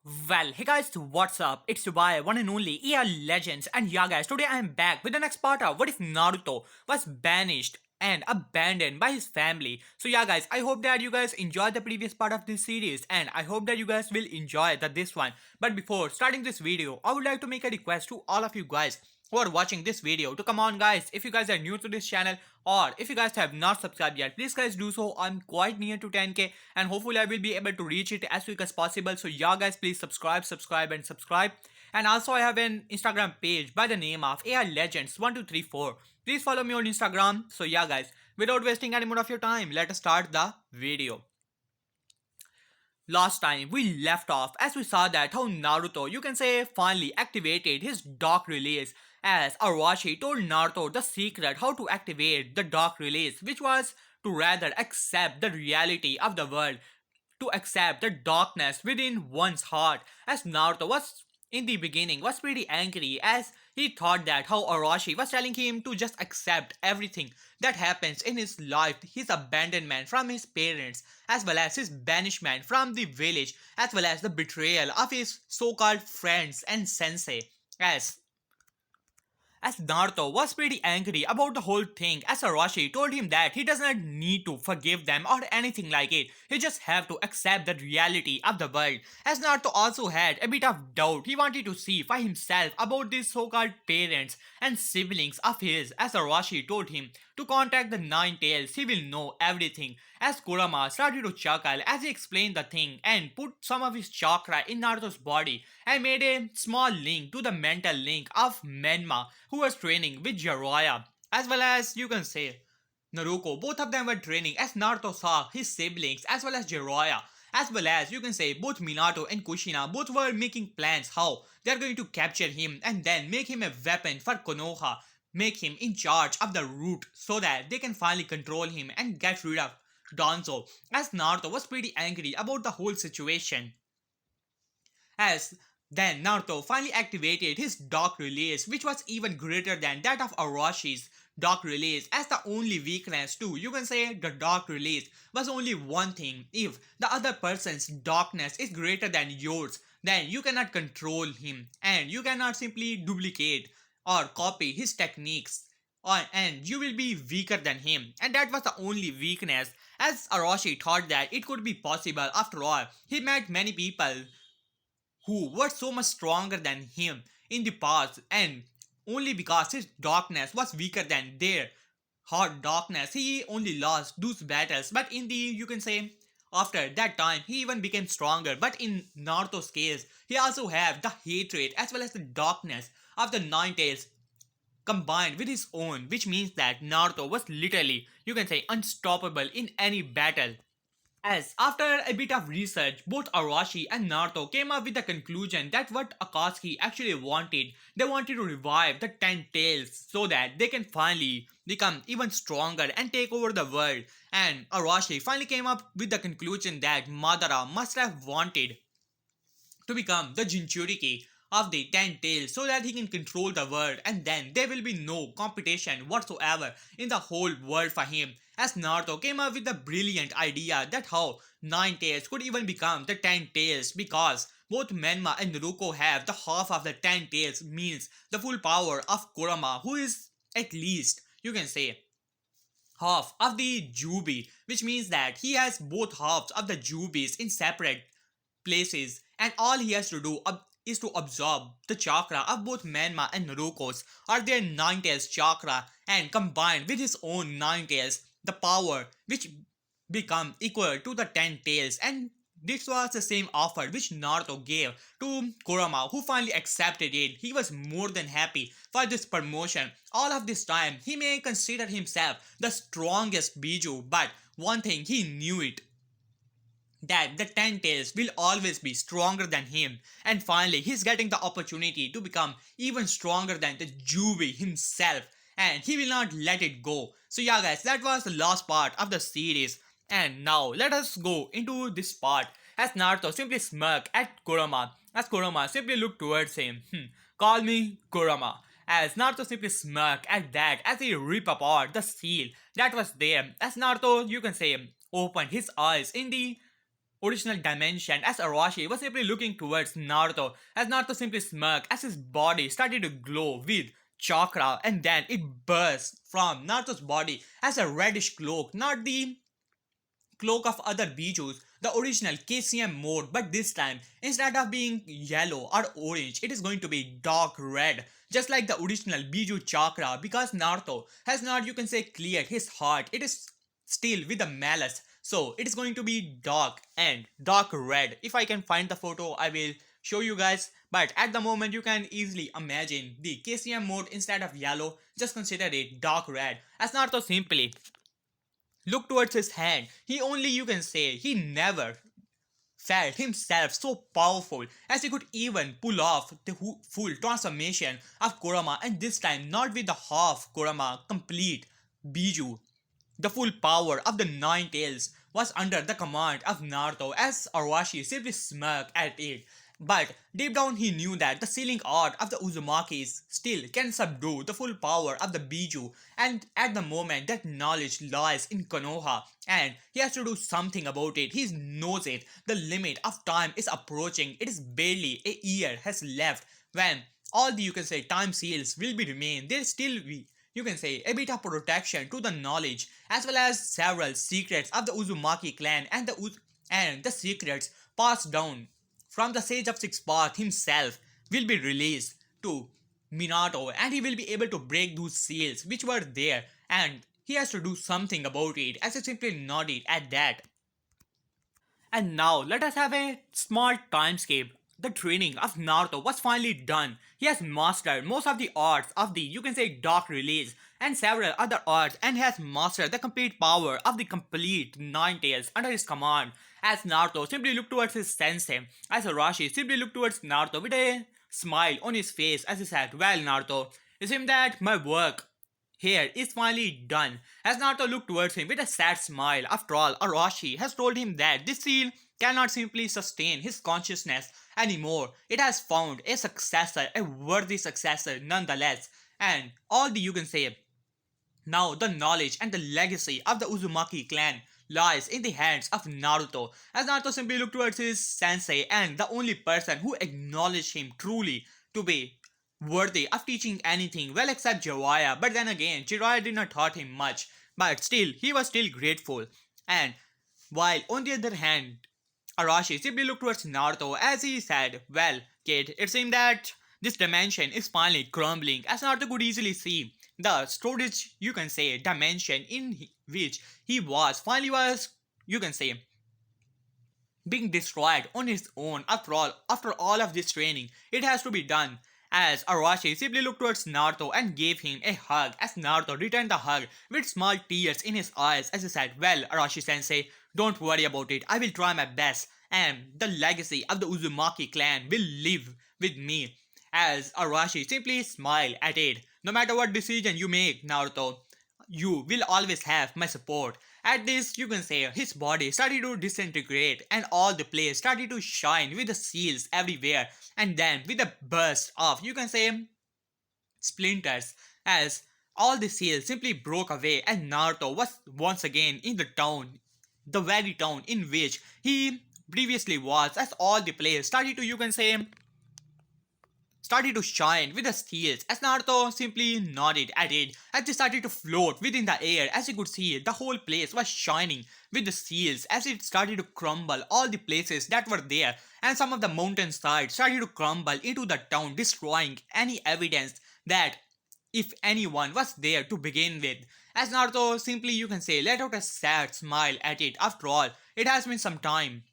Well, hey guys, what's up? It's your boy, one and only ER Legends, and yeah guys, today I am back with the next part of what if Naruto was banished and abandoned by his family. So yeah guys, I hope that you guys enjoyed the previous part of this series and I hope that you guys will enjoy this one. But before starting this video, I would like to make a request to all of you guys who are watching this video to come on guys, if you guys are new to this channel or if you guys have not subscribed yet, please guys do so. I'm quite near to 10k and hopefully I will be able to reach it as quick as possible. So yeah guys, please subscribe. And also I have an Instagram page by the name of AI Legends 1234. Please follow me on Instagram. So yeah guys, without wasting any more of your time, let us start the video. Last time we left off as we saw that how Naruto, you can say, finally activated his dark release as Arashi told Naruto the secret how to activate the dark release, which was to rather accept the reality of the world, to accept the darkness within one's heart, as Naruto was in the beginning was pretty angry as he thought that how Arashi was telling him to just accept everything that happens in his life, his abandonment from his parents, as well as his banishment from the village, as well as the betrayal of his so-called friends and sensei. As Naruto was pretty angry about the whole thing, as Arashi told him that he does not need to forgive them or anything like it, he just have to accept the reality of the world. As Naruto also had a bit of doubt, he wanted to see for himself about these so-called parents and siblings of his, as Arashi told him to contact the Nine Tails, he will know everything. As Kurama started to chuckle as he explained the thing and put some of his chakra in Naruto's body and made a small link to the mental link of Menma who was training with Jiraiya, as well as you can say Naruto. Both of them were training as Naruto saw his siblings as well as Jiraiya, as well as you can say both Minato and Kushina both were making plans how they are going to capture him and then make him a weapon for Konoha, make him in charge of the route so that they can finally control him and get rid of Danzo. As Naruto was pretty angry about the whole situation, as then Naruto finally activated his dark release, which was even greater than that of Arashi's dark release, as the only weakness to, you can say, the dark release was only one thing: if the other person's darkness is greater than yours, then you cannot control him and you cannot simply duplicate or copy his techniques, and you will be weaker than him. And that was the only weakness, as Arashi thought that it could be possible. After all, he met many people who were so much stronger than him in the past, and only because his darkness was weaker than their hard darkness, he only lost those battles. But in the, you can say, after that time, he even became stronger. But in Naruto's case, he also have the hatred as well as the darkness of the Nine Tails combined with his own, which means that Naruto was literally, you can say, unstoppable in any battle. As after a bit of research, both Arashi and Naruto came up with the conclusion that what Akatsuki actually wanted, they wanted to revive the Ten Tails so that they can finally become even stronger and take over the world. And Arashi finally came up with the conclusion that Madara must have wanted to become the Jinchuriki of the Ten Tails so that he can control the world, and then there will be no competition whatsoever in the whole world for him. As Naruto came up with the brilliant idea that how Nine Tails could even become the Ten Tails, because both Menma and Naruto have the half of the Ten Tails, means the full power of Kurama, who is at least, you can say, half of the Jubi, which means that he has both halves of the Jubis in separate places, and all he has to do is to absorb the chakra of both Menma and Naruko's or their Nine Tails chakra and combine with his own Nine Tails the power which become equal to the Ten Tails. And this was the same offer which Naruto gave to Kurama, who finally accepted it. He was more than happy for this promotion. All of this time, he may consider himself the strongest Biju, but one thing he knew it, that the Ten Tails will always be stronger than him. And finally, he's getting the opportunity to become even stronger than the Juvi himself. And he will not let it go. So yeah guys, that was the last part of the series. And now let us go into this part. As Naruto simply smirked at Kurama. As Kurama simply looked towards him. Call me Kurama. As Naruto simply smirked at that as he ripped apart the seal that was there. As Naruto, you can say, opened his eyes in the original dimension as Arashi was simply looking towards Naruto as Naruto simply smirked as his body started to glow with chakra and then it burst from Naruto's body as a reddish cloak, not the cloak of other Bijus, the original KCM mode, but this time, instead of being yellow or orange, it is going to be dark red, just like the original Biju Chakra, because Naruto has not, you can say, cleared his heart, it is still with the malice, so it is going to be dark and dark red. If I can find the photo, I will show you guys, but at the moment you can easily imagine the KCM mode instead of yellow, just consider it dark red, as Naruto simply look towards his hand. He only, you can say, he never felt himself so powerful as he could even pull off the full transformation of Kurama, and this time not with the half Kurama complete Biju. The full power of the Nine Tails was under the command of Naruto as Arashi simply smirked at it. But deep down he knew that the sealing art of the Uzumakis still can subdue the full power of the Biju, and at the moment that knowledge lies in Konoha and he has to do something about it. He knows it. The limit of time is approaching. It is barely a year has left when all the, you can say, time seals will be remain. There still be, you can say, a bit of protection to the knowledge as well as several secrets of the Uzumaki clan and the secrets passed down from the Sage of Six Paths himself will be released to Minato, and he will be able to break those seals which were there, and he has to do something about it as he simply nodded at that. And now let us have a small timescape. The training of Naruto was finally done. He has mastered most of the arts of the, you can say, dark release and several other arts, and has mastered the complete power of the complete Nine Tails under his command. As Naruto simply looked towards his sensei, as Arashi simply looked towards Naruto with a smile on his face as he said, "Well, Naruto, it seems that my work here is finally done." As Naruto looked towards him with a sad smile, after all, Arashi has told him that this seal cannot simply sustain his consciousness anymore. It has found a successor, a worthy successor nonetheless. And all the, you can say, now the knowledge and the legacy of the Uzumaki clan lies in the hands of Naruto. As Naruto simply looked towards his sensei and the only person who acknowledged him truly to be worthy of teaching anything, well, except Jiraiya. But then again, Jiraiya did not taught him much, but still he was still grateful. And while on the other hand, Arashi simply looked towards Naruto as he said, "Well, kid, it seemed that this dimension is finally crumbling." As Naruto could easily see, the storage, you can say, dimension in which he was finally was, you can say, being destroyed on his own. After all of this training, it has to be done. As Arashi simply looked towards Naruto and gave him a hug, as Naruto returned the hug with small tears in his eyes as he said, "Well, Arashi sensei, don't worry about it. I will try my best, and the legacy of the Uzumaki clan will live with me." As Arashi simply smiled at it. "No matter what decision you make, Naruto, you will always have my support." At this, you can say, his body started to disintegrate and all the place started to shine with the seals everywhere, and then with a burst of, you can say, splinters, as all the seals simply broke away and Naruto was once again in the town, the very town in which he previously was, as all the players started to, you can say, started to shine with the seals, as Naruto simply nodded at it as they started to float within the air. As you could see, the whole place was shining with the seals as it started to crumble all the places that were there, and some of the mountain sides started to crumble into the town, destroying any evidence that if anyone was there to begin with. As Naruto simply, you can say, let out a sad smile at it. After all, it has been some time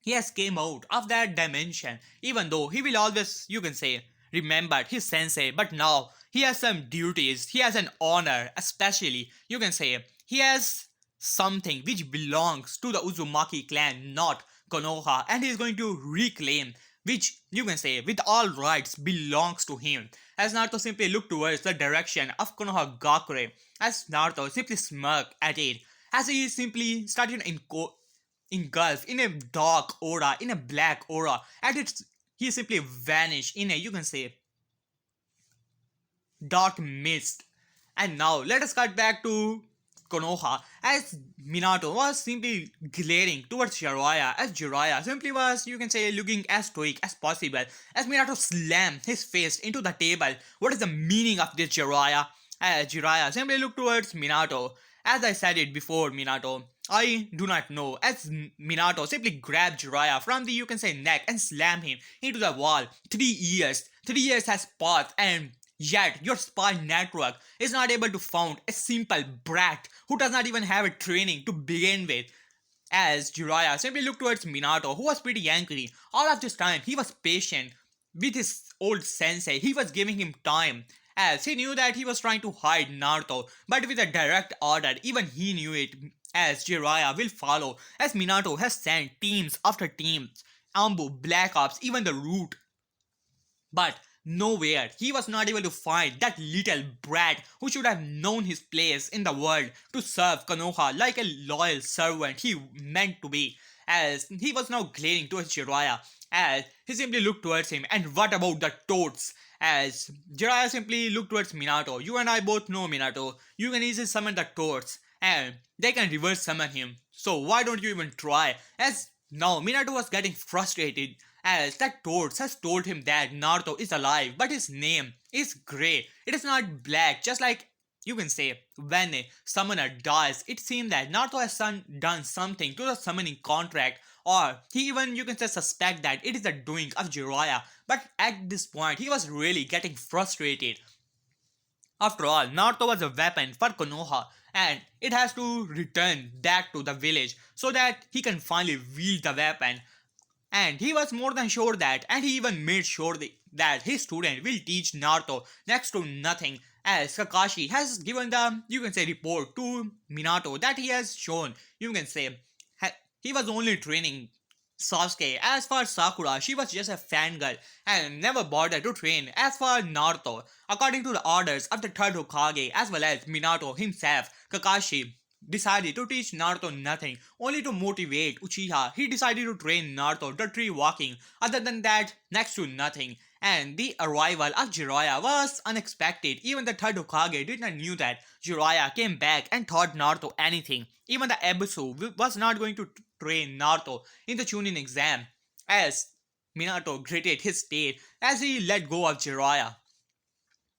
he has came out of that dimension, even though he will always, you can say, remembered his sensei, but now he has some duties, he has an honor, especially, you can say, he has something which belongs to the Uzumaki clan, not Konoha, and he is going to reclaim, which, you can say, with all rights belongs to him. As Naruto simply looked towards the direction of Konoha Gakure, as Naruto simply smirked at it, as he simply started engulfed in a dark aura, in a black aura, and it's he simply vanished in a, you can say, dark mist. And now let us cut back to Konoha as Minato was simply glaring towards Jiraiya as Jiraiya simply was, you can say, looking as stoic as possible as Minato slammed his fist into the table. What is the meaning of this, Jiraiya? As Jiraiya simply looked towards Minato. As I said it before, Minato, I do not know. As Minato simply grabbed Jiraiya from the, you can say, neck and slammed him into the wall. 3 years. 3 years has passed and yet your spy network is not able to found a simple brat who does not even have a training to begin with. As Jiraiya simply looked towards Minato, who was pretty angry. All of this time, he was patient with his old sensei. He was giving him time, as he knew that he was trying to hide Naruto, but with a direct order, even he knew it, as Jiraiya will follow, as Minato has sent teams after teams, Ambu, Black Ops, even the Root, but nowhere he was not able to find that little brat who should have known his place in the world to serve Konoha like a loyal servant he meant to be. As he was now glaring towards Jiraiya, as he simply looked towards him. And what about the toads? As Jiraiya simply looked towards Minato. You and I both know, Minato, you can easily summon the toads and they can reverse summon him. So why don't you even try? As now Minato was getting frustrated as that Toads has told him that Naruto is alive, but his name is grey. It is not black, just like you can say when a summoner dies. It seems that Naruto has done something to the summoning contract, or he even, you can say, suspect that it is the doing of Jiraiya. But at this point, he was really getting frustrated. After all, Naruto was a weapon for Konoha, and it has to return back to the village so that he can finally wield the weapon. And he was more than sure that, and he even made sure that his student will teach Naruto next to nothing, as Kakashi has given the, you can say, report to Minato that he has shown, you can say, he was only training Sasuke. As for Sakura, she was just a fangirl and never bothered to train. As for Naruto, according to the orders of the third Hokage as well as Minato himself, Kakashi decided to teach Naruto nothing, only to motivate Uchiha. He decided to train Naruto the tree walking. Other than that, next to nothing. And the arrival of Jiraiya was unexpected. Even the third Hokage did not knew that Jiraiya came back and taught Naruto anything. Even the Ebisu was not going to train Naruto in the Chunin exam, as Minato gritted his teeth as he let go of Jiraiya.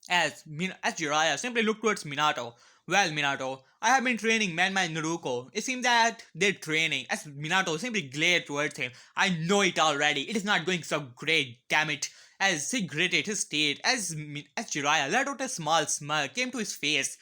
As Jiraiya simply looked towards Minato. Well, Minato, I have been training Manma and Naruto. It seems that they're training. As Minato simply glared towards him. I know it already. It is not going so great, damn it. As he gritted his teeth, as Jiraiya let out a small smirk came to his face,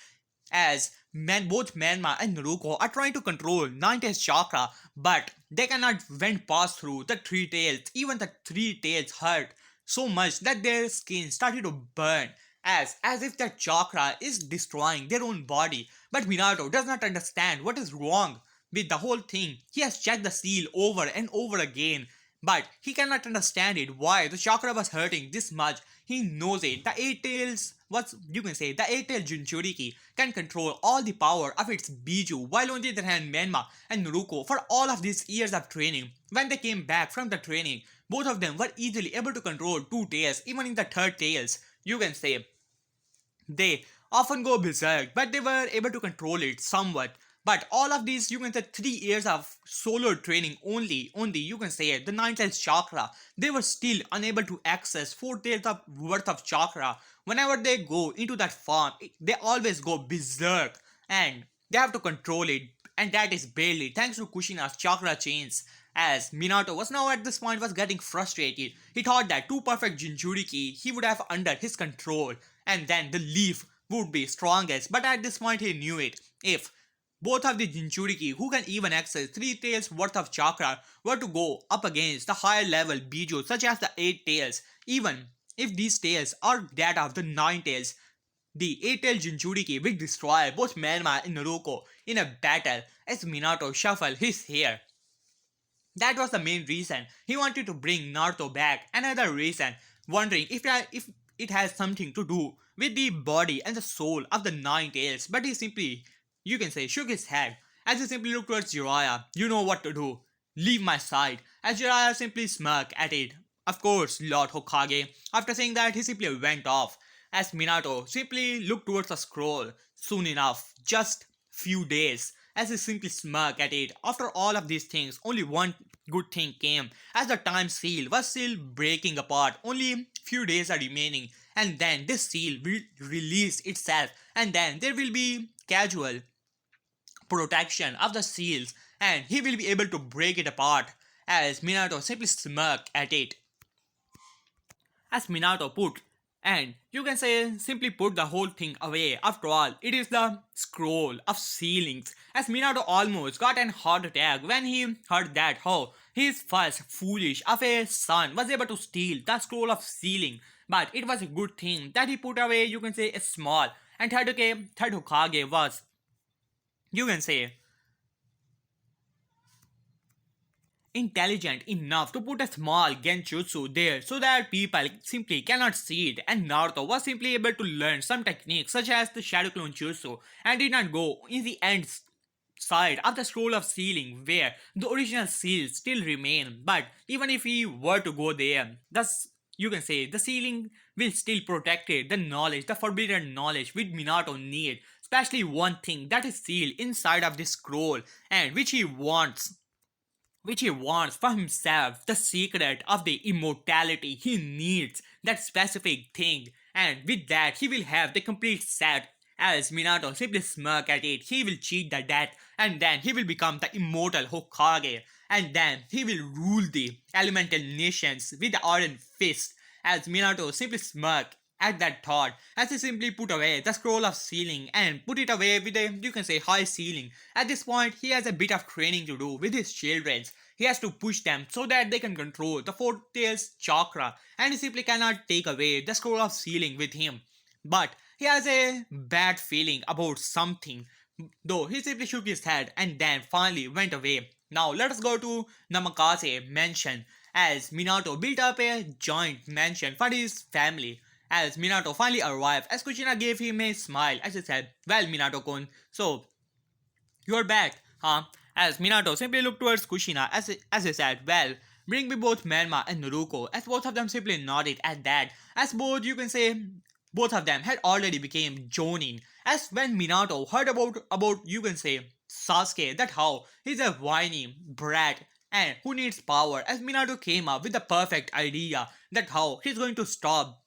as both Manma and Naruto are trying to control Ninetales chakra, but they cannot went pass through the three tails. Even the three tails hurt so much that their skin started to burn, as if that chakra is destroying their own body. But Minato does not understand what is wrong with the whole thing. He has checked the seal over and over again, but he cannot understand it why the chakra was hurting this much. He knows it. The eight tails, what you can say, the eight tail Jinchuriki can control all the power of its Biju, while on the other hand Menma and Naruto, for all of these years of training, when they came back from the training, both of them were easily able to control two tails. Even in the third tails, you can say, they often go berserk, but they were able to control it somewhat. But all of these, you can say, 3 years of solo training only, you can say, the ninth tails chakra, they were still unable to access 4 tails of worth of chakra. Whenever they go into that form, they always go berserk, and they have to control it, and that is barely thanks to Kushina's chakra chains. As Minato was now at this point was getting frustrated, he thought that two perfect Jinchuriki he would have under his control, and then the leaf would be strongest. But at this point he knew it. If both of the Jinchuriki who can even access 3 tails worth of chakra were to go up against the higher level Biju such as the 8 tails, even if these tails are that of the 9 tails, the 8 tail Jinchuriki will destroy both Menma and Naruto in a battle. As Minato shuffled his hair, that was the main reason he wanted to bring Naruto back. Another reason, wondering if it has something to do with the body and the soul of the nine tails. But he simply, you can say, shook his head as he simply looked towards Jiraiya. You know what to do. Leave my side. As Jiraiya simply smirked at it. Of course, Lord Hokage. After saying that, he simply went off. As Minato simply looked towards the scroll. Soon enough, just few days. As he simply smirked at it, after all of these things, only one good thing came. As the time seal was still breaking apart, only few days are remaining, and then this seal will release itself, and then there will be casual protection of the seals, and he will be able to break it apart. As Minato simply smirked at it, as Minato put, and you can say simply put the whole thing away. After all, it is the scroll of ceilings. As Minato almost got an heart attack when he heard that how his first foolish of a son was able to steal the scroll of ceiling. But it was a good thing that he put away, you can say, a small, and third Hokage was, you can say, intelligent enough to put a small genjutsu there so that people simply cannot see it, and Naruto was simply able to learn some techniques such as the Shadow Clone Jutsu and did not go in the end side of the scroll of ceiling where the original seals still remain. But even if he were to go there, thus you can say the ceiling will still protect it, the knowledge, the forbidden knowledge which Minato need, especially one thing that is sealed inside of this scroll and which he wants for himself, the secret of the immortality. He needs that specific thing, and with that, he will have the complete set. As Minato simply smirk at it, he will cheat the death, and then he will become the immortal Hokage, and then he will rule the elemental nations with the iron fist. As Minato simply smirk at that thought, as he simply put away the scroll of ceiling and put it away with a, you can say, high ceiling. At this point, he has a bit of training to do with his children. He has to push them so that they can control the four tails chakra, and he simply cannot take away the scroll of ceiling with him. But he has a bad feeling about something, though he simply shook his head and then finally went away. Now let us go to Namakase mansion, as Minato built up a joint mansion for his family. As Minato finally arrived, as Kushina gave him a smile as he said, "Well, Minato-kun, so you're back, huh?" As Minato simply looked towards Kushina as he said, "Well, bring me both Menma and Naruko," as both of them simply nodded at that, as both, you can say, both of them had already became Jonin. As when Minato heard about, you can say, Sasuke, that how he's a whiny brat and who needs power, as Minato came up with the perfect idea that how he's going to stop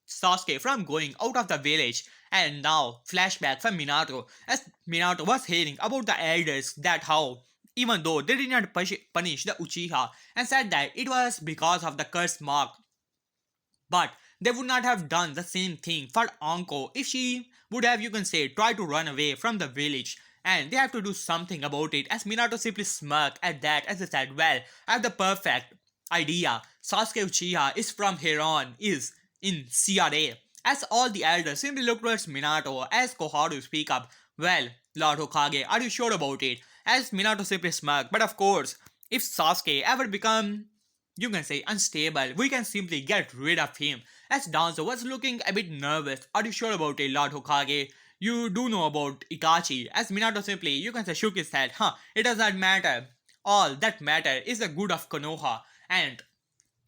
Sasuke from going out of the village. And now, flashback from Minato, as Minato was hearing about the elders that how, even though they did not punish the Uchiha, and said that it was because of the curse mark, but they would not have done the same thing for Anko if she would have, you can say, tried to run away from the village. And they have to do something about it, as Minato simply smirked at that as he said, "Well, I have the perfect idea. Sasuke Uchiha is from here on, is in CRA." As all the elders simply looked towards Minato as Koharu speak up, "Well, Lord Hokage, are you sure about it?" As Minato simply smirked, "But of course, if Sasuke ever become, you can say, unstable, we can simply get rid of him." As Danzo was looking a bit nervous, "Are you sure about it, Lord Hokage? You do know about Itachi." As Minato simply, you can say, shook his head, "It does not matter. All that matter is the good of Konoha, and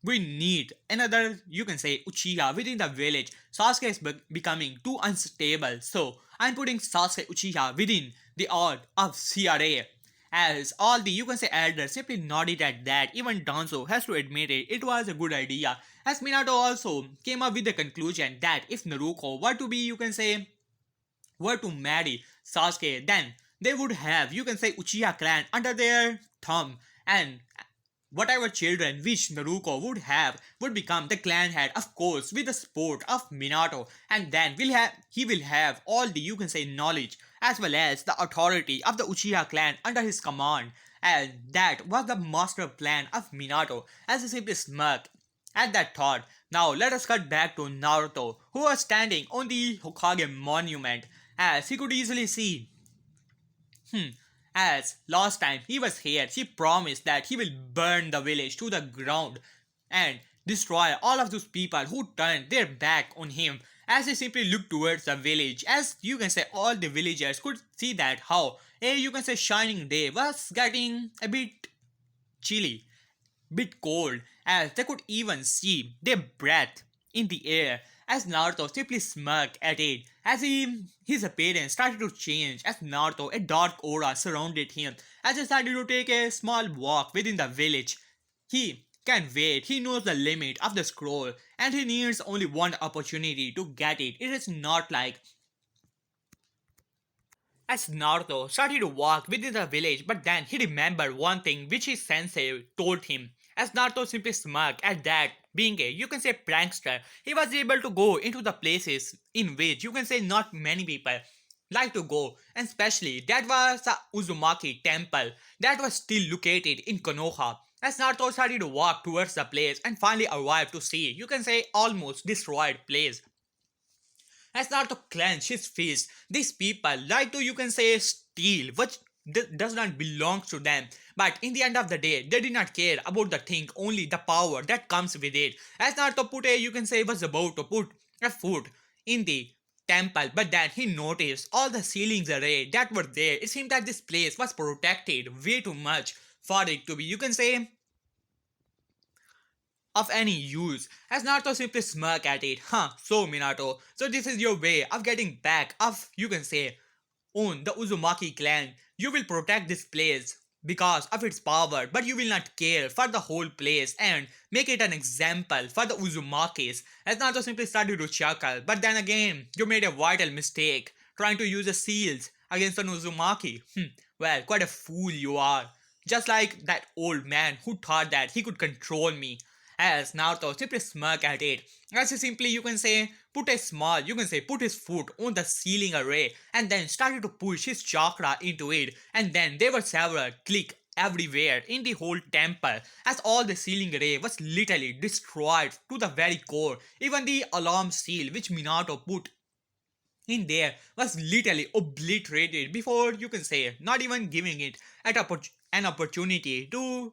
we need another, you can say, Uchiha within the village. Sasuke is becoming too unstable, so I'm putting Sasuke Uchiha within the order of CRA." As all the, you can say, elders simply nodded at that, even Danzo has to admit it was a good idea. As Minato also came up with the conclusion that if Naruko were to be, you can say, were to marry Sasuke, then they would have, you can say, Uchiha clan under their thumb, and whatever children which Naruko would have would become the clan head, of course, with the support of Minato, and then he will have all the, you can say, knowledge as well as the authority of the Uchiha clan under his command. And that was the master plan of Minato, as he simply smirked at that thought. Now let us cut back to Naruto, who was standing on the Hokage monument, as he could easily see. As last time he was here, he promised that he will burn the village to the ground and destroy all of those people who turned their back on him. As he simply looked towards the village, as you can say, all the villagers could see that how a, you can say, shining day was getting a bit chilly, bit cold, as they could even see their breath in the air as Naruto simply smirked at it as his appearance started to change as Naruto, a dark aura surrounded him as he started to take a small walk within the village. He can wait, he knows the limit of the scroll and he needs only one opportunity to get it. It is not like as Naruto started to walk within the village, but then he remembered one thing which his sensei told him. As Naruto simply smirked at that, being a you can say prankster, he was able to go into the places in which you can say not many people like to go, and especially that was the Uzumaki temple that was still located in Konoha. As Naruto started to walk towards the place and finally arrived to see, you can say almost destroyed place has not to clench his fist. These people like to, you can say, steal, which does not belong to them. But in the end of the day, they did not care about the thing, only the power that comes with it. As Naruto put a, you can say, was about to put a foot in the temple, but then he noticed all the ceilings array that were there. It seemed that this place was protected way too much for it to be, you can say, of any use, as Naruto simply smirk at it. Huh, so Minato, so this is your way of getting back of, you can say, own the Uzumaki clan. You will protect this place because of its power, but you will not care for the whole place and make it an example for the Uzumakis. As Naruto simply started to chuckle, but then again, you made a vital mistake trying to use the seals against an Uzumaki. Well, quite a fool you are. Just like that old man who thought that he could control me. As Naruto simply smirk at it, as he simply you can say put a small you can say put his foot on the ceiling array and then started to push his chakra into it, and then there were several click everywhere in the whole temple as all the ceiling array was literally destroyed to the very core. Even the alarm seal which Minato put in there was literally obliterated before you can say not even giving it an opportunity to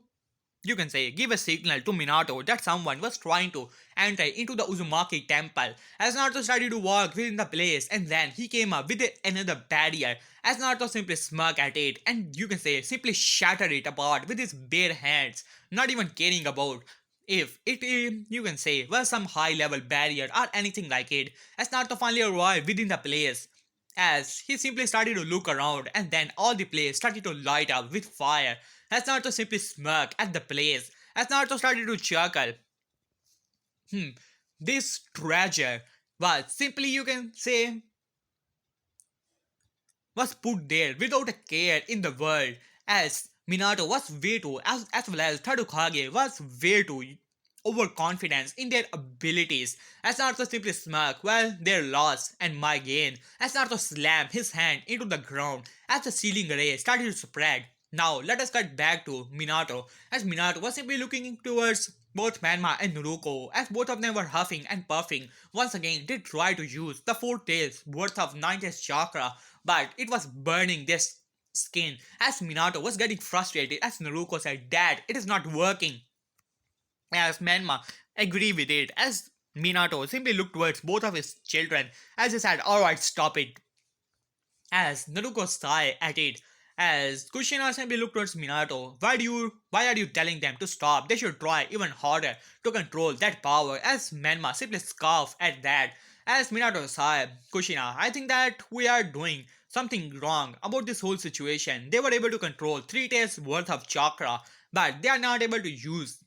you can say give a signal to Minato that someone was trying to enter into the Uzumaki temple. As Naruto started to walk within the place and then he came up with another barrier as Naruto simply smirked at it and you can say simply shattered it apart with his bare hands, not even caring about if it you can say was some high level barrier or anything like it. As Naruto finally arrived within the place, as he simply started to look around and then all the place started to light up with fire as Naruto simply smirked at the place as Naruto started to chuckle. Hmm, this treasure was simply you can say was put there without a care in the world as Minato was way too as well as Tadukage was way too overconfidence in their abilities as Naruto simply smirked well their loss and my gain as Naruto slammed his hand into the ground as the ceiling ray started to spread. Now let us cut back to Minato as Minato was simply looking towards both Manma and Naruto as both of them were huffing and puffing. Once again they tried to use the 4 tails worth of 9 chakra, but it was burning their skin as Minato was getting frustrated as Naruto said, "Dad, it is not working." As Manma agreed with it, as Minato simply looked towards both of his children as he said, "Alright, stop it." As Naruto sighed at it, as Kushina simply looked towards Minato, why are you telling them to stop? They should try even harder to control that power. As Menma simply scoffed at that. As Minato sighed, Kushina, I think that we are doing something wrong about this whole situation. They were able to control 3 days worth of chakra, but they are not able to use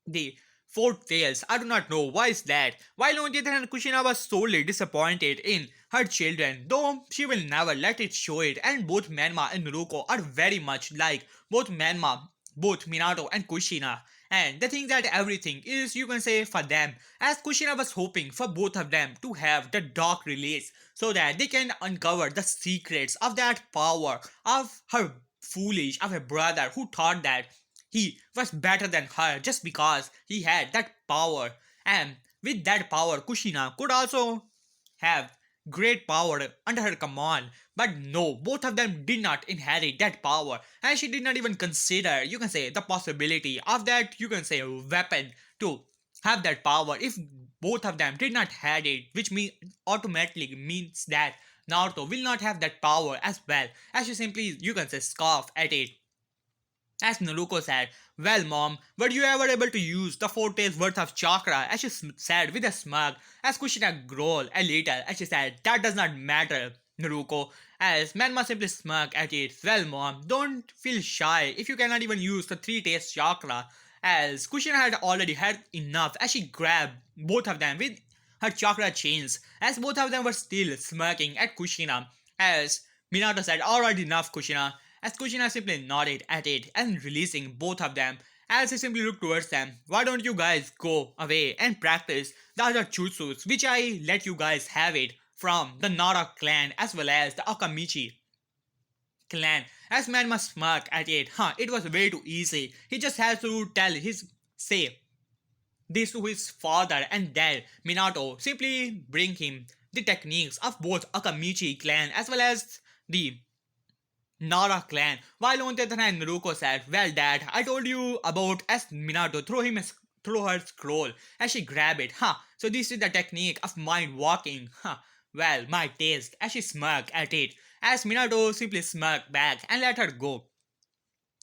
the 4 tails. I do not know why is that. While on the other hand, Kushina was sorely disappointed in her children, though she will never let it show it. And both Manma and Naruto are very much like both Minato and Kushina. And they think that everything is, you can say, for them. As Kushina was hoping for both of them to have the dark release so that they can uncover the secrets of that power of her foolish of a brother who thought that he was better than her just because he had that power. And with that power, Kushina could also have great power under her command. But no, both of them did not inherit that power. And she did not even consider, you can say, the possibility of that, you can say, weapon to have that power if both of them did not had it, which automatically means that Naruto will not have that power as well, as she simply, you can say, scoff at it As Naruko said, well, mom, were you ever able to use the 4 days worth of chakra? As she said with a smirk, as Kushina growled a little, as she said, that does not matter, Naruko. As Manma simply smirked at it, well, mom, don't feel shy if you cannot even use the 3 days chakra. As Kushina had already had enough, as she grabbed both of them with her chakra chains, as both of them were still smirking at Kushina. As Minato said, alright enough, Kushina, as Kushina simply nodded at it and releasing both of them. As he simply looked towards them, why don't you guys go away and practice the other jutsus which I let you guys have it from the Nara clan as well as the Akamichi clan. As man must smirk at it, it was way too easy. He just has to tell his say this to his father and then Minato simply bring him the techniques of both Akamichi clan as well as the Nara clan. While on the other hand, Naruko said, well, dad, I told you about as Minato throw her scroll as she grabbed it. So this is the technique of mind walking. Well, my taste as she smirked at it. As Minato simply smirked back and let her go.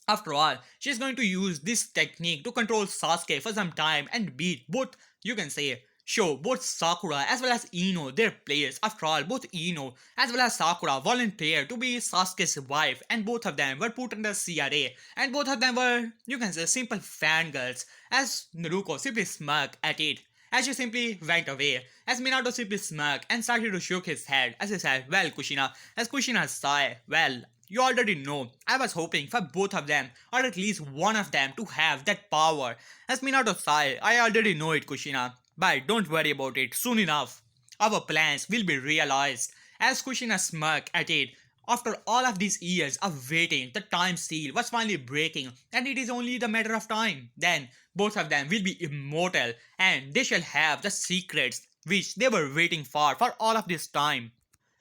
After all, she's going to use this technique to control Sasuke for some time and beat both, you can say, show both Sakura as well as Ino their players. After all, both Ino as well as Sakura volunteered to be Sasuke's wife and both of them were put under CRA and both of them were, you can say, simple fangirls as Naruko simply smirked at it. As she simply went away, as Minato simply smirked and started to shake his head as he said, well, Kushina, as Kushina sighed, well, you already know, I was hoping for both of them, or at least one of them, to have that power. As Minato sighed, I already know it, Kushina, but don't worry about it, soon enough. Our plans will be realized. As Kushina smirked at it, after all of these years of waiting, the time seal was finally breaking, and it is only the matter of time. Then, both of them will be immortal, and they shall have the secrets which they were waiting for all of this time.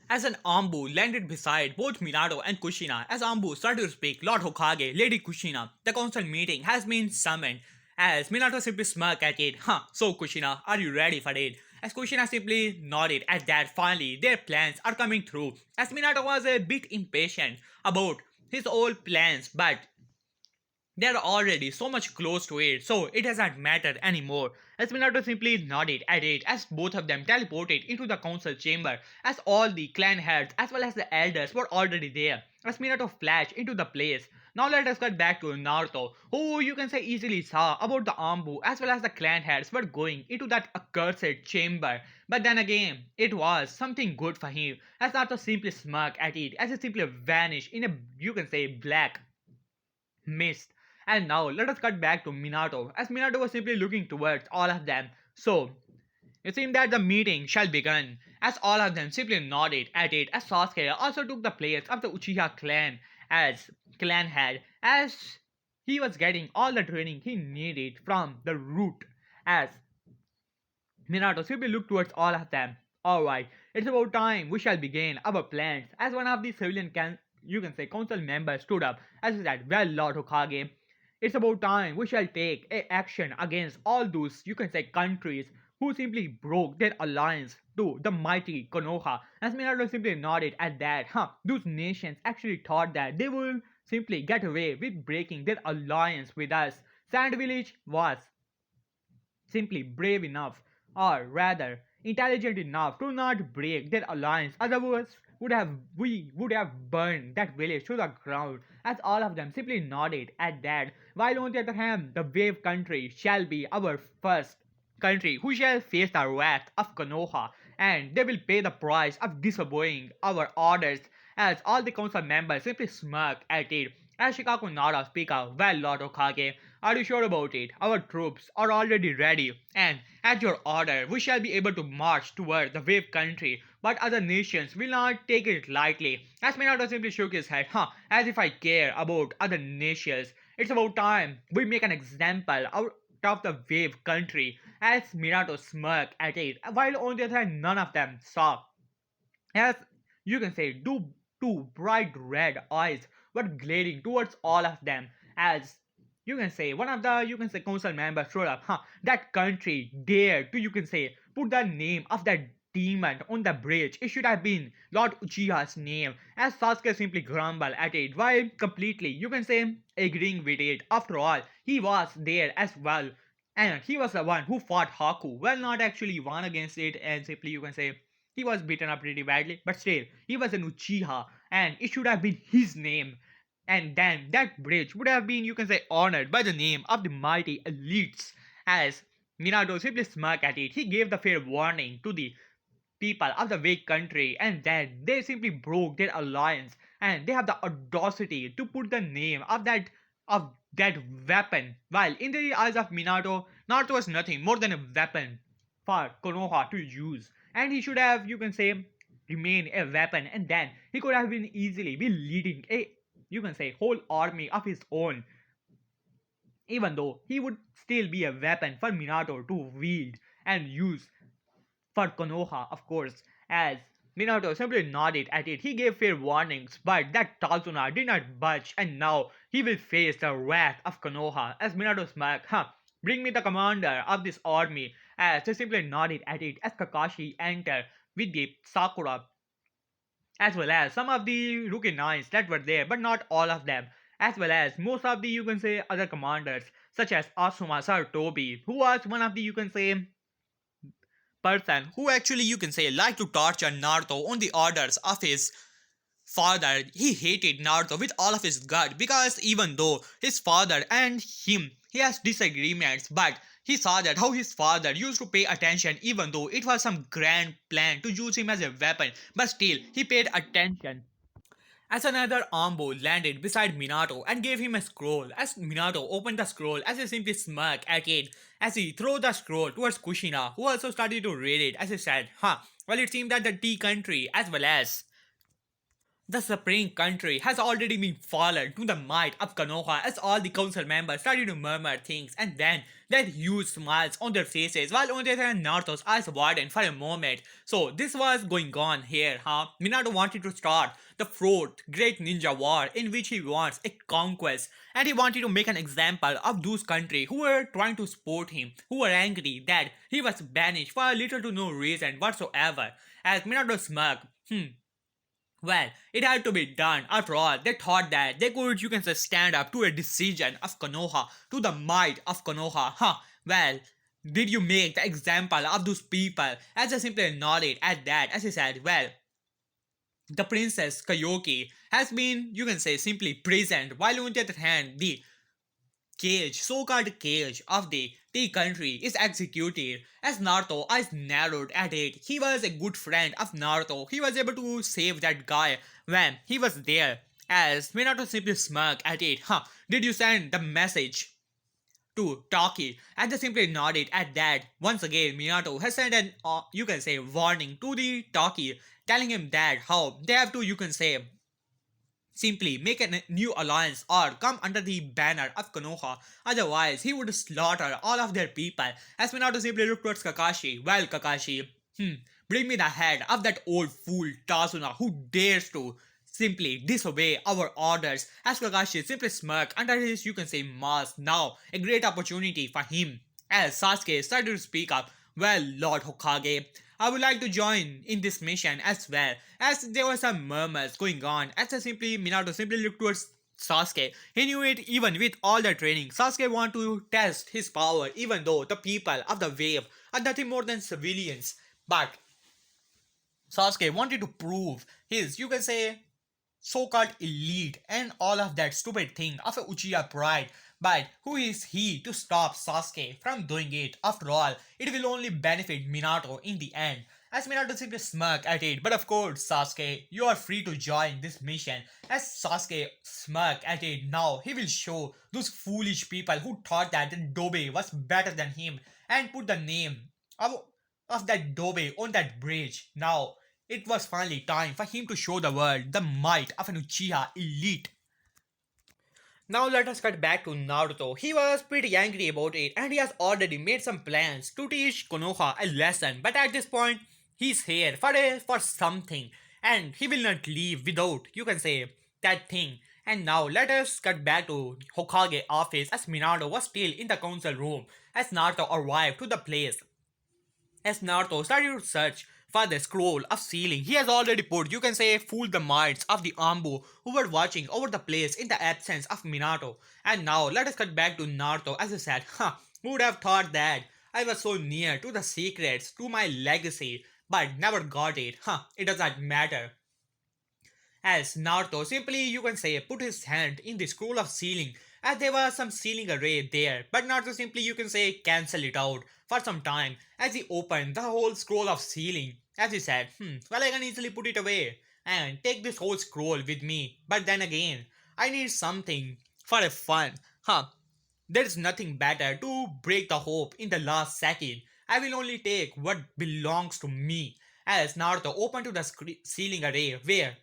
As an Ambu landed beside both Minato and Kushina, as Ambu started to speak, Lord Hokage, Lady Kushina, the council meeting has been summoned. As Minato simply smirked at it, so Kushina, are you ready for it? As Kushina simply nodded at that finally their plans are coming through. As Minato was a bit impatient about his old plans, but they're already so much close to it, so it does not matter anymore. As Minato simply nodded at it as both of them teleported into the council chamber, as all the clan heads as well as the elders were already there. As Minato flashed into the place. Now let us get back to Naruto, who you can say easily saw about the Ambu as well as the clan heads were going into that accursed chamber. But then again, it was something good for him, as Naruto simply smirked at it as it simply vanished in a you can say black missed. And now let us cut back to Minato, as Minato was simply looking towards all of them. So, it seemed that the meeting shall begin, as all of them simply nodded at it, as Sasuke also took the place of the Uchiha clan as clan head, as he was getting all the training he needed from the root, as Minato simply looked towards all of them. Alright, it's about time we shall begin our plans. As one of the civilian you can say council members stood up as he said, well, Lord Hokage, it's about time we shall take a action against all those you can say countries who simply broke their alliance to the mighty Konoha. As Minato simply nodded at that, those nations actually thought that they will simply get away with breaking their alliance with us. Sand Village was simply brave enough, or rather intelligent enough to not break their alliance, otherwise we would have burned that village to the ground. As all of them simply nodded at that, while on the other hand the wave country shall be our first country who shall face the wrath of Konoha, and they will pay the price of disobeying our orders. As all the council members simply smirk at it, as Shikaku Nara speak out, well, Lord Okage, are you sure about it? Our troops are already ready, and at your order, we shall be able to march toward the wave country, but other nations will not take it lightly. As Minato simply shook his head, as if I care about other nations. It's about time we make an example out of the wave country. As Minato smirked at it, while on the other hand, none of them saw. As you can say, two bright red eyes were glaring towards all of them. As you can say, one of the you can say council members showed up. That country dared to you can say put the name of that demon on the bridge. It should have been Lord Uchiha's name, as Sasuke simply grumbled at it while completely, you can say, agreeing with it. After all, he was there as well. And he was the one who fought Haku. Well, not actually won against it, and simply you can say he was beaten up pretty badly, but still, he was an Uchiha, and it should have been his name. And then that bridge would have been, you can say, honored by the name of the mighty elites. As Minato simply smirked at it, he gave the fair warning to the people of the weak country, and then they simply broke their alliance, and they have the audacity to put the name of that weapon. While in the eyes of Minato, Naruto was nothing more than a weapon for Konoha to use, and he should have, you can say, remain a weapon, and then he could have been easily be leading a, you can say, whole army of his own, even though he would still be a weapon for Minato to wield and use for Konoha, of course. As Minato simply nodded at it, he gave fair warnings, but that Tazuna did not budge, and now he will face the wrath of Konoha. As Minato smirked, bring me the commander of this army, as he simply nodded at it as Kakashi entered with the Sakura, as well as some of the rookie nines that were there, but not all of them, as well as most of the, you can say, other commanders, such as Asuma Sarutobi, who was one of the, you can say, person who actually, you can say, liked to torture Naruto on the orders of his father. He hated Naruto with all of his gut, because even though his father and him, he has disagreements, but he saw that how his father used to pay attention, even though it was some grand plan to use him as a weapon, but still he paid attention. As another Ambo landed beside Minato and gave him a scroll, as Minato opened the scroll, as he simply smirked at it, as he threw the scroll towards Kushina, who also started to read it, as he said, well, it seemed that the tea country, as well as the Supreme Country, has already been fallen to the might of Konoha, as all the council members started to murmur things, and then they had huge smiles on their faces, while on the other hand Naruto's eyes widened for a moment. So this was going on here, Minato wanted to start the fourth great ninja war, in which he wants a conquest, and he wanted to make an example of those countries who were trying to support him, who were angry that he was banished for little to no reason whatsoever. As Minato smirked, well, it had to be done. After all, they thought that they could, you can say, stand up to a decision of Konoha, to the might of Konoha. Well, did you make the example of those people? As I simply nodded at that, as he said, well, the Princess Kayoki has been, you can say, simply present, while on the other hand, the cage, so-called cage of the Tea country is executed. As Naruto eyes narrowed at it, he was a good friend of Naruto. He was able to save that guy when he was there. As Minato simply smirked at it, did you send the message to Taki? And they simply nodded at that. Once again, Minato has sent an, you can say, warning to the Taki, telling him that how they have to, you can say, simply make a new alliance or come under the banner of Konoha. Otherwise, he would slaughter all of their people. As Minato simply looked towards Kakashi. Well, Kakashi, bring me the head of that old fool Tazuna who dares to simply disobey our orders. As Kakashi simply smirked under his, you can say, mask. Now, a great opportunity for him. As Sasuke started to speak up, well, Lord Hokage, I would like to join in this mission as well. As there were some murmurs going on, as Minato simply looked towards Sasuke. He knew it even with all the training. Sasuke wanted to test his power, even though the people of the wave are nothing more than civilians. But Sasuke wanted to prove his, you can say, so-called elite and all of that stupid thing of a Uchiha pride. But who is he to stop Sasuke from doing it? After all, it will only benefit Minato in the end. As Minato simply smirked at it, but of course, Sasuke, you are free to join this mission. As Sasuke smirked at it, now he will show those foolish people who thought that the Dobe was better than him and put the name of, of that Dobe on that bridge. Now, it was finally time for him to show the world the might of an Uchiha elite. Now let us cut back to Naruto. He was pretty angry about it, and he has already made some plans to teach Konoha a lesson. But at this point, he's here for something, and he will not leave without, you can say, that thing. And now let us cut back to Hokage office, as Minato was still in the council room as Naruto arrived to the place. As Naruto started to search for the scroll of ceiling he has already put, you can say, fooled the minds of the Ambu who were watching over the place in the absence of Minato. And now let us cut back to Naruto as he said, who would have thought that I was so near to the secrets, to my legacy, but never got it. It does not matter. As Naruto simply, you can say, put his hand in the scroll of sealing, as there was some sealing array there, but Naruto simply, you can say, cancel it out for some time as he opened the whole scroll of sealing. As he said, well, I can easily put it away and take this whole scroll with me, but then again, I need something for a fun. There is nothing better to break the hope in the last second. I will only take what belongs to me. As Naruto opened to the ceiling array where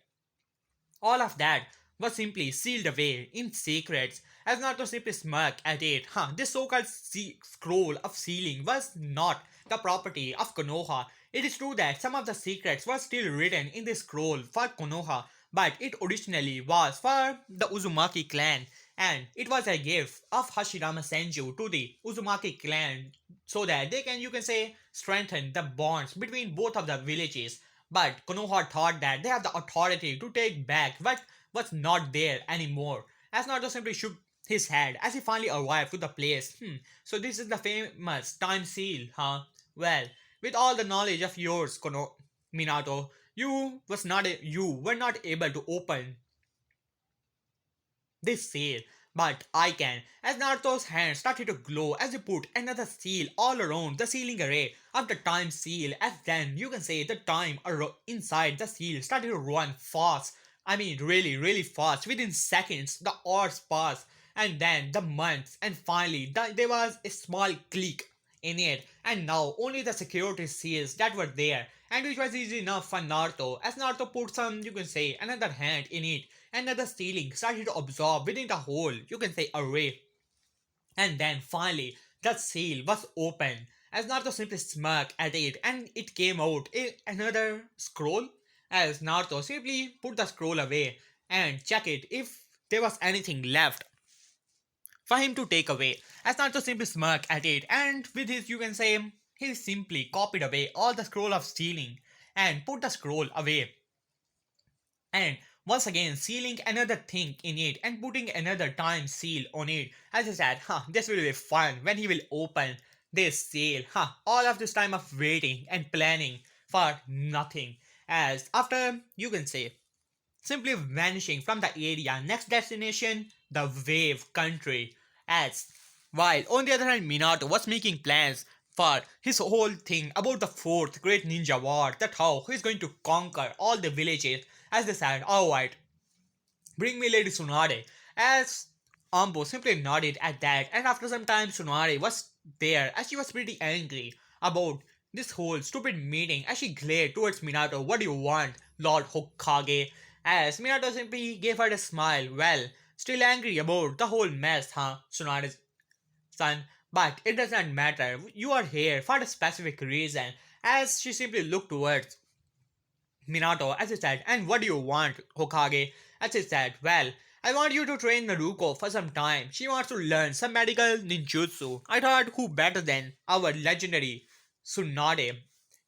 all of that was simply sealed away in secrets, as not to simply smirk at it. This so-called scroll of sealing was not the property of Konoha. It is true that some of the secrets were still written in this scroll for Konoha, but it originally was for the Uzumaki clan, and it was a gift of Hashirama Senju to the Uzumaki clan so that they can, you can say, strengthen the bonds between both of the villages. But Konoha thought that they have the authority to take back what was not there anymore. As Naruto simply shook his head as he finally arrived to the place. So this is the famous time seal, huh? Well, with all the knowledge of yours, Minato, you were not able to open this seal, but I can. As Naruto's hand started to glow as he put another seal all around the sealing array of the time seal, as then you can say the time inside the seal started to run fast. I mean, really, really fast. Within seconds, the hours passed, and then the months, and finally, there was a small click in it, and now only the security seals that were there, and which was easy enough for Naruto, as Naruto put some, you can say, another hand in it, another stealing started to absorb within the whole, you can say, array. And then finally, the seal was open, as Naruto simply smirked at it, and it came out another scroll, as Naruto simply put the scroll away and checked it if there was anything left for him to take away. As Naruto simply smirked at it, and with his, you can say, he simply copied away all the scroll of stealing and put the scroll away. And once again sealing another thing in it and putting another time seal on it. As I said, this will be fun when he will open this seal. All of this time of waiting and planning for nothing. As after, you can say, simply vanishing from the area. Next destination, the wave country. As while on the other hand, Minato was making plans for his whole thing about the fourth great ninja war, that how he's going to conquer all the villages. As they said, alright, bring me Lady Tsunade. As Ambo simply nodded at that, and after some time, Tsunade was there as she was pretty angry about this whole stupid meeting as she glared towards Minato. What do you want, Lord Hokage? As Minato simply gave her a smile. Well, still angry about the whole mess, Tsunade's son? But it does not matter. You are here for a specific reason. As she simply looked towards Minato, as he said, and what do you want, Hokage? As he said, well, I want you to train Naruko for some time. She wants to learn some medical ninjutsu. I thought who better than our legendary Tsunade.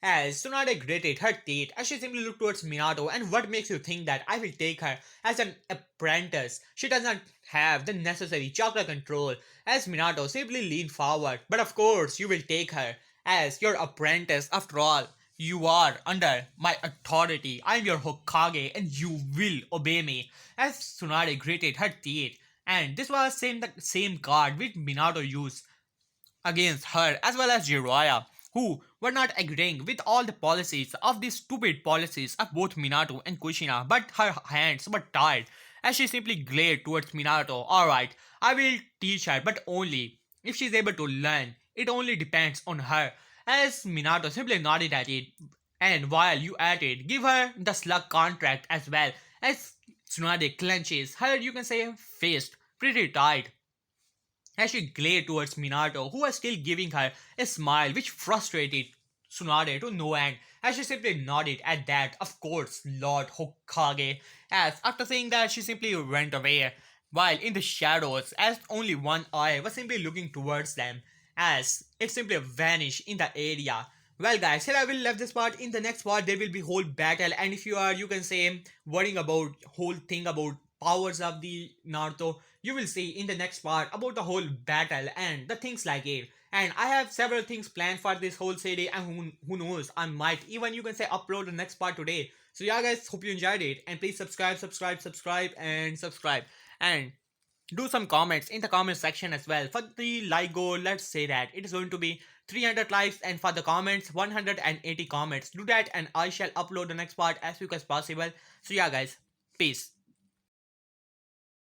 As Tsunade gritted her teeth as she simply looked towards Minato, and what makes you think that I will take her as an apprentice? She does not have the necessary chakra control. As Minato simply leaned forward, but of course you will take her as your apprentice after all. You are under my authority. I am your Hokage and you will obey me. As Tsunade gritted her teeth, and this was the same card which Minato used against her as well as Jiraiya, who were not agreeing with all the policies of these stupid policies of both Minato and Kushina, but her hands were tied as she simply glared towards Minato. Alright, I will teach her, but only if she is able to learn. It only depends on her. As Minato simply nodded at it, and while you at it, give her the slug contract as well. As Tsunade clenches her, you can say, fist pretty tight as she glared towards Minato, who was still giving her a smile which frustrated Tsunade to no end, as she simply nodded at that. Of course, Lord Hokage. As after saying that, she simply went away, while in the shadows, as only one eye was simply looking towards them, as it simply vanished in the area. Well, guys, here I will leave this part. In the next part, there will be whole battle, and if you are, you can say, worrying about whole thing about powers of the Naruto, you will see in the next part about the whole battle and the things like it. And I have several things planned for this whole series, and who knows, I might even, you can say, upload the next part today. So yeah, guys, hope you enjoyed it, and please subscribe, and subscribe, and do some comments in the comment section as well. For the like goal, let's say that it is going to be 300 likes, and for the comments 180 comments. Do that and I shall upload the next part as quick as possible. So yeah, guys, peace.